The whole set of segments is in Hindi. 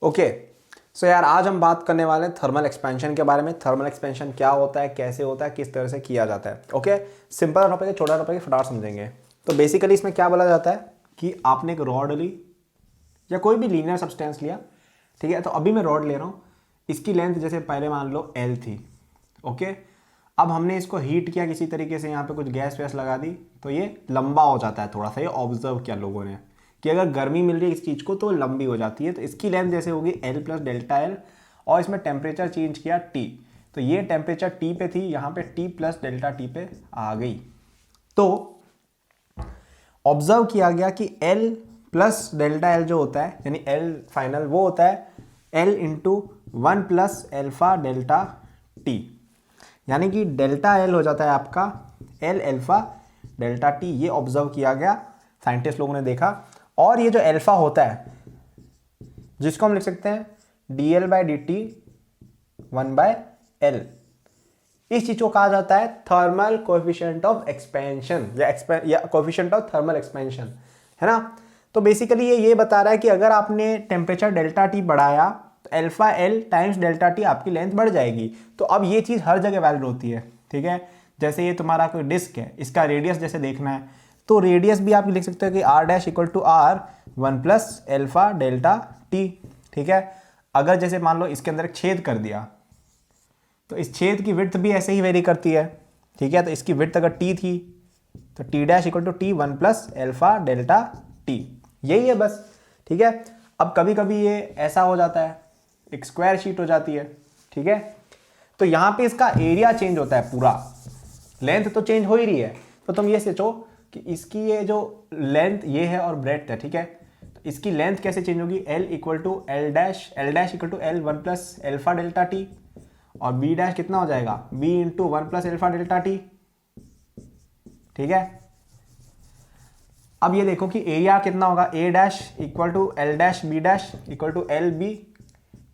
ओके। सो यार आज हम बात करने वाले हैं थर्मल एक्सपेंशन के बारे में। थर्मल एक्सपेंशन क्या होता है, कैसे होता है, किस तरह से किया जाता है। ओके, सिंपल टॉपिक है, छोटा टॉपिक है, फटाफट समझेंगे। तो बेसिकली इसमें क्या बोला जाता है कि आपने एक रॉड ली या कोई भी लीनियर सब्सटेंस लिया, ठीक है। तो अभी मैं रॉड ले रहा हूँ, इसकी लेंथ जैसे पहले मान लो L थी। ओके, अब हमने इसको हीट किया किसी तरीके से, यहाँ पे कुछ गैस वैस लगा दी तो ये लंबा हो जाता है थोड़ा सा। ये ऑब्जर्व किया लोगों ने कि अगर गर्मी मिल रही है इस चीज़ को तो लंबी हो जाती है। तो इसकी लेंथ जैसे होगी L प्लस डेल्टा L, और इसमें टेम्परेचर चेंज किया T, तो ये टेम्परेचर T पे थी, यहाँ पे T प्लस डेल्टा T पे आ गई। तो ऑब्जर्व किया गया कि L प्लस डेल्टा L जो होता है, यानी L फाइनल वो होता है L into 1 plus alpha delta T, यानी कि डेल्टा L हो जाता है आपका L एल्फा डेल्टा T। ये ऑब्जर्व किया गया, साइंटिस्ट लोगों ने देखा। और ये जो एल्फा होता है जिसको हम लिख सकते हैं dl by D T 1/L, इस चीज को कहा जाता है थर्मल कोएफिशिएंट ऑफ एक्सपेंशन या कोएफिशिएंट ऑफ थर्मल एक्सपेंशन, है ना। तो बेसिकली ये बता रहा है कि अगर आपने टेम्परेचर डेल्टा टी बढ़ाया तो alpha L times delta T आपकी लेंथ बढ़ जाएगी। तो अब ये चीज़ हर जगह वैलिड होती है, ठीक है। जैसे ये तुम्हारा कोई डिस्क है, इसका रेडियस जैसे देखना है तो रेडियस भी आप लिख सकते हो कि r dash equal to r 1 plus alpha delta T, ठीक है। अगर जैसे मान लो इसके अंदर एक छेद कर दिया तो इस छेद की विड्थ भी ऐसे ही वेरी करती है, ठीक है। तो इसकी विड्थ अगर टी थी तो T dash equal to T 1 plus alpha delta T, यही है बस, ठीक है। अब कभी कभी ये ऐसा हो जाता है, एक स्क्वायर शीट हो जाती है, ठीक है। तो यहाँ पे इसका एरिया चेंज होता है, पूरा लेंथ तो चेंज हो ही रही है। तो तुम ये सोचो कि इसकी ये जो लेंथ ये है और ब्रेड्थ है, ठीक है। तो इसकी लेंथ कैसे चेंज होगी, L equal to L dash equal to L 1 plus alpha delta T, और B डैश कितना हो जाएगा B into 1 plus alpha delta T, ठीक है। अब ये देखो कि एरिया कितना होगा, A dash equal to L dash B dash equal to L B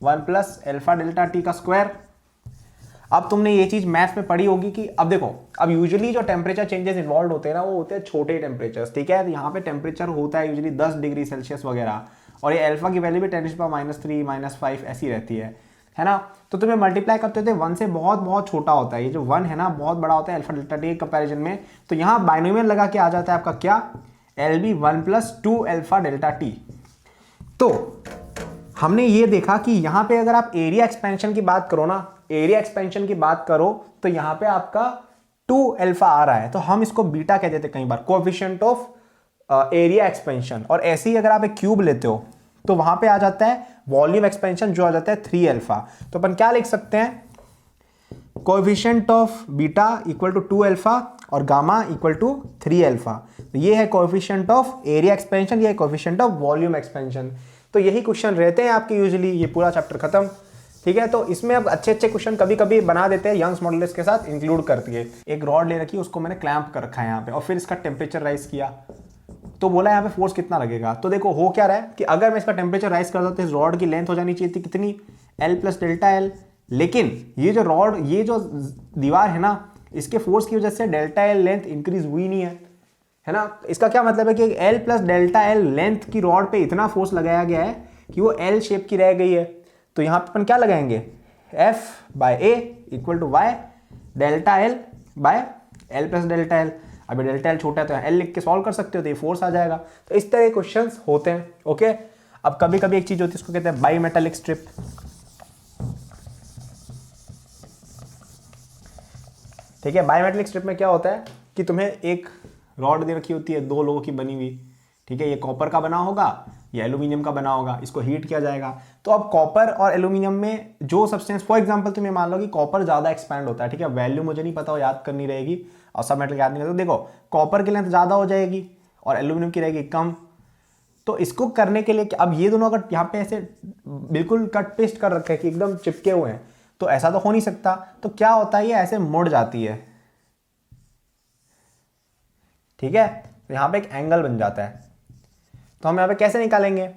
1 plus alpha delta T का स्क्वायर। अब तुमने ये चीज मैथ्स में पढ़ी होगी कि अब देखो, अब यूजुअली जो टेम्परेचर चेंजेस इन्वॉल्व होते हैं ना वो होते हैं छोटे टेम्परेचर्स, ठीक है। तो यहाँ पे टेम्परेचर होता है यूजुअली 10 डिग्री सेल्सियस वगैरह, और ये अल्फा की वैल्यू भी 10⁻³ -5 ऐसी रहती है ना। तो तुम्हें मल्टीप्लाई करते होते 1 से बहुत बहुत छोटा होता है, ये जो 1 है ना बहुत बड़ा होता है अल्फा डेल्टा टी के कंपेरिजन में। तो यहाँ बाइनोमियल लगा के आ जाता है आपका क्या, LB 1 plus 2 alpha delta T. तो हमने ये देखा कि यहाँ पे अगर आप एरिया एक्सपेंशन की बात करो ना, एरिया एक्सपेंशन की बात करो तो यहाँ पे आपका 2 अल्फा आ रहा है, तो हम इसको बीटा कह देते कई बार, कोएफिशिएंट ऑफ एरिया एक्सपेंशन। और ऐसे ही अगर आप एक क्यूब लेते हो तो वहां पे आ जाता है वॉल्यूम एक्सपेंशन जो आ जाता है 3 अल्फा। तो अपन क्या लिख सकते हैं, coefficient of beta equal to 2 alpha और गामा इक्वल टू 3 अल्फा। तो ये है कोएफिशिएंट ऑफ एरिया एक्सपेंशन, ये है कोएफिशिएंट ऑफ वॉल्यूम एक्सपेंशन। तो यही क्वेश्चन रहते हैं आपके यूजुअली, ये पूरा चैप्टर खत्म, ठीक है। तो इसमें अब अच्छे अच्छे क्वेश्चन कभी कभी बना देते हैं, यंग्स मॉडुलस के साथ इंक्लूड करती है। एक रॉड ले रखी है, उसको मैंने क्लैंप कर रखा है यहाँ पे, और फिर इसका टेम्परेचर राइज किया तो बोला यहाँ पे फोर्स कितना लगेगा। तो देखो हो क्या रहा है कि अगर मैं इसका टेम्परेचर राइज करता तो इस रॉड की लेंथ हो जानी चाहिए थी कितनी, L प्लस डेल्टा L। लेकिन ये जो रॉड, ये जो दीवार है ना, इसके फोर्स की वजह से डेल्टा L लेंथ इंक्रीज हुई नहीं है ना। इसका क्या मतलब है कि L plus delta L length की रॉड पे इतना फोर्स लगाया गया है कि वो L शेप की रह गई है। तो यहाँ पे अपन क्या लगाएंगे, F by A equal to Y delta L by L plus delta L। अभी डेल्टा L छोटा है तो L लिख के सॉल्व कर सकते हो, तो ये फोर्स आ जाएगा। तो इस तरह के क्वेश्चंस होते हैं, ओके। अब कभी कभी एक चीज होती है, इसको कहते हैं बाई मेटालिक स्ट्रिप। ठीक है, बाई मेटालिक स्ट्रिप में क्या होता है कि तुम्हें एक रॉड दे रखी होती है, 2 लोगों की बनी हुई, ठीक है। ये कॉपर का बना होगा, ये एल्यूमिनियम का बना होगा, इसको हीट किया जाएगा। तो अब कॉपर और एल्यूमिनियम में जो सब्सटेंस, फॉर एग्जांपल तुम्हें मान लो कि कॉपर ज्यादा एक्सपैंड होता है, ठीक है। वैल्यू मुझे नहीं पता, वो याद करनी रहेगी, और सब मेटल याद नहीं करते। तो देखो कॉपर की लेंथ ज्यादा हो जाएगी और एल्यूमिनियम की रहेगी कम। तो इसको करने के लिए अब ये दोनों अगर यहाँ पे ऐसे बिल्कुल कट पेस्ट कर रखे हैं कि एकदम चिपके हुए हैं, तो ऐसा तो हो नहीं सकता। तो क्या होता है, ये ऐसे मुड़ जाती है, ठीक है। तो यहाँ पे एक एंगल बन जाता है। तो हम यहाँ पे कैसे निकालेंगे,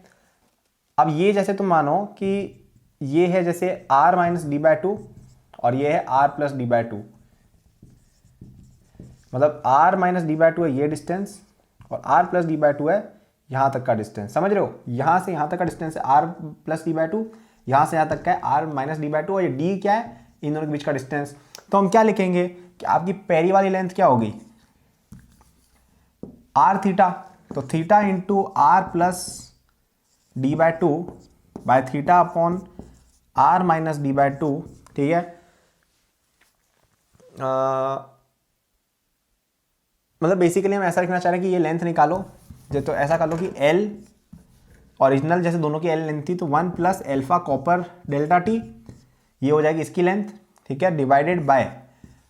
अब ये जैसे तुम मानो कि ये है जैसे r माइनस डी बाई 2 और ये है r प्लस डी बाई 2, मतलब r माइनस डी बाई 2 है ये डिस्टेंस और r प्लस डी बाई 2 है यहाँ तक का डिस्टेंस, समझ रहे हो, यहाँ से यहाँ तक का डिस्टेंस है r plus D by two, यहाँ से यहाँ तक का है r minus D by two, और ये d क्या है, इन दोनों के बीच का डिस्टेंस। तो हम क्या लिखेंगे कि आपकी पहली वाली लेंथ क्या होगी, r थीटा, तो theta into r plus D by two by theta upon r minus D by two, ठीक है। मतलब बेसिकली हम ऐसा लिखना चाह रहे हैं कि ये लेंथ निकालो, तो ऐसा कर लो कि L ओरिजिनल जैसे दोनों की L लेंथ थी, तो 1 plus alpha copper delta T, ये हो जाएगी इसकी लेंथ, ठीक है, divided by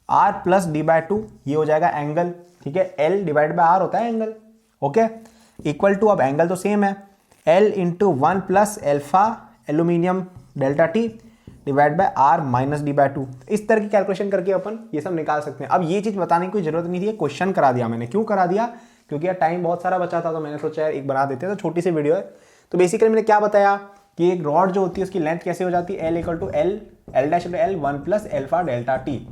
R plus D by two, ये हो जाएगा एंगल, ठीक है, L डिवाइड बाय R होता है एंगल, ओके, इक्वल टू, अब एंगल तो सेम है, L into 1 plus alpha aluminium delta T divide by R minus D by two. इस तरह की कैलकुलेशन करके अपन ये सब निकाल सकते हैं। अब ये चीज़ बताने की कोई जरूरत नहीं थी, क्वेश्चन करा दिया मैंने। क्यों करा दिया, क्योंकि यार टाइम बहुत सारा बचा था, तो मैंने सोचा यार एक बना देते हैं, तो छोटी सी वीडियो है। तो बेसिकली मैंने क्या बताया कि एक रॉड जो होती है उसकी लेंथ कैसे हो जाती है, L equal to L dash L 1 plus alpha delta T,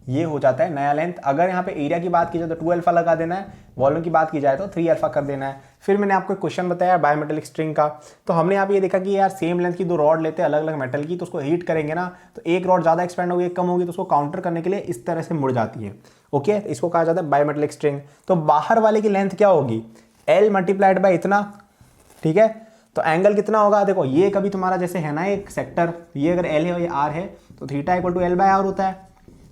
ये हो जाता है नया लेंथ। अगर यहाँ पे एरिया की बात की जाए तो 2 अल्फा लगा देना है, वॉल्यूम की बात की जाए तो 3 अल्फा कर देना है। फिर मैंने आपको एक क्वेश्चन बताया बायोमेटेलिक स्ट्रिंग का, तो हमने यहाँ पे ये देखा कि यार सेम लेंथ की दो रॉड लेते हैं अलग अलग मेटल की, तो उसको हीट करेंगे ना, तो एक रॉड ज़्यादा एक्सपेंड होगी, एक कम होगी, तो उसको काउंटर करने के लिए इस तरह से मुड़ जाती है, ओके, इसको कहा जाता है बायोमेटेलिक स्ट्रिंग। तो बाहर वाले की लेंथ क्या होगी, L मल्टीप्लाइड बाय इतना, ठीक है, तो एंगल कितना होगा, देखो ये कभी तुम्हारा जैसे है ना एक सेक्टर, ये अगर L है और ये R है, तो theta equal to L by R होता है।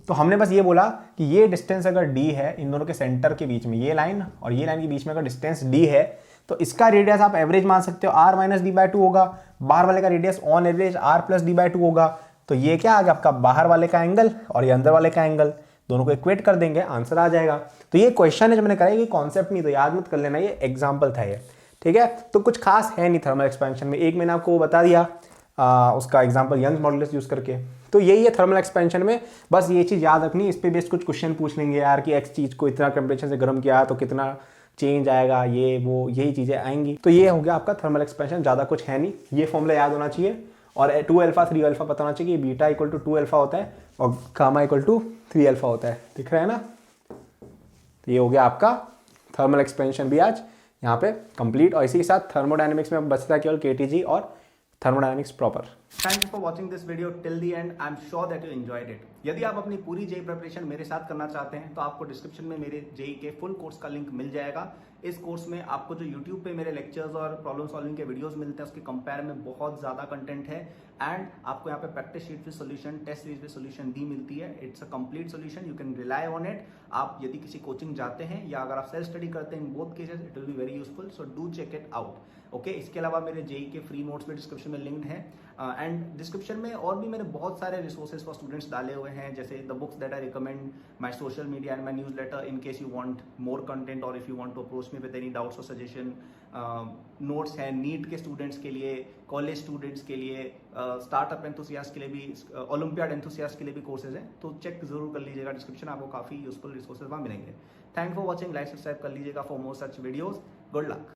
तो हमने बस ये बोला कि ये डिस्टेंस अगर d है, इन दोनों के सेंटर के बीच में, ये लाइन और ये लाइन के बीच में अगर डिस्टेंस d है, तो इसका रेडियस आप एवरेज मान सकते हो, r minus D by two होगा, बाहर वाले का radius on average r plus D by two होगा। तो ये क्या आ गया आपका बाहर वाले का एंगल और ये अंदर वाले का एंगल, दोनों को इक्वेट कर देंगे, आंसर आ जाएगा। तो ये क्वेश्चन है जो मैंने कराया, ये कॉन्सेप्ट नहीं, तो याद मत कर लेना, ये एग्जाम्पल था ये, ठीक है। तो कुछ खास है नहीं थर्मल एक्सपेंशन में, एक मैंने आपको वो बता दिया उसका एग्जांपल यंग मॉडुलस यूज करके। तो यही है थर्मल एक्सपेंशन में, बस ये चीज़ याद रखनी, इस पे बेस्ड कुछ क्वेश्चन पूछ लेंगे यार कि एक्स चीज़ को इतना टेम्परेचर से गर्म किया तो कितना चेंज आएगा, ये वो यही चीज़ें आएंगी। तो ये हो गया आपका थर्मल एक्सपेंशन, ज़्यादा कुछ है नहीं, ये फॉर्मूला याद होना चाहिए, और 2 अल्फा 3 अल्फा पता होना चाहिए कि बीटा इक्वल टू 2 अल्फा होता है और गामा इक्वल टू 3 अल्फा होता है, दिख रहा है ना। तो ये हो गया आपका थर्मल एक्सपेंशन भी आज यहाँ पे कंप्लीट, और इसी के साथ थर्मोडायनेमिक्स में बचता है केवल केटीजी और thermodynamics proper. Thanks for watching this video till the end, I am sure that you enjoyed it. यदि आप अपनी पूरी जेई प्रिपरेशन मेरे साथ करना चाहते हैं तो आपको डिस्क्रिप्शन में मेरे जेई के फुल कोर्स का लिंक मिल जाएगा। इस कोर्स में आपको जो यूट्यूब पे मेरे लेक्चर्स और प्रॉब्लम सॉल्विंग के वीडियोस मिलते हैं उसके कंपेयर में बहुत ज्यादा कंटेंट है, एंड आपको यहाँ पे practice sheet with solution, test series with solution भी मिलती है। It's a complete solution, you can rely on it. आप यदि किसी कोचिंग जाते हैं या अगर आप सेल्फ स्टडी करते हैं, in both cases it will be very useful, so do check it out, okay. इसके अलावा मेरे जेई के फ्री नोट्स भी डिस्क्रिप्शन में लिंक्ड है, एंड डिस्क्रिप्शन में और भी मैंने बहुत सारे रिसोर्सेज फॉर स्टूडेंट्स डाले हुए हैं, जैसे the books that I recommend, my social media and my newsletter in case you want more content or if you want to approach me with any doubts or suggestion. Notes हैं नीट के स्टूडेंट्स के लिए, कॉलेज स्टूडेंट्स के लिए, स्टार्टअप एंथुसियास्ट के लिए भी, ओलंपियाड एंथुसियास्ट के लिए भी कोर्सेज हैं, तो चेक जरूर कर लीजिएगा डिस्क्रिप्शन, आपको काफी यूजफुल रिसोर्सेज वहाँ मिलेंगे। Thank for watching, like subscribe कर लीजिएगा for more such videos. Good luck.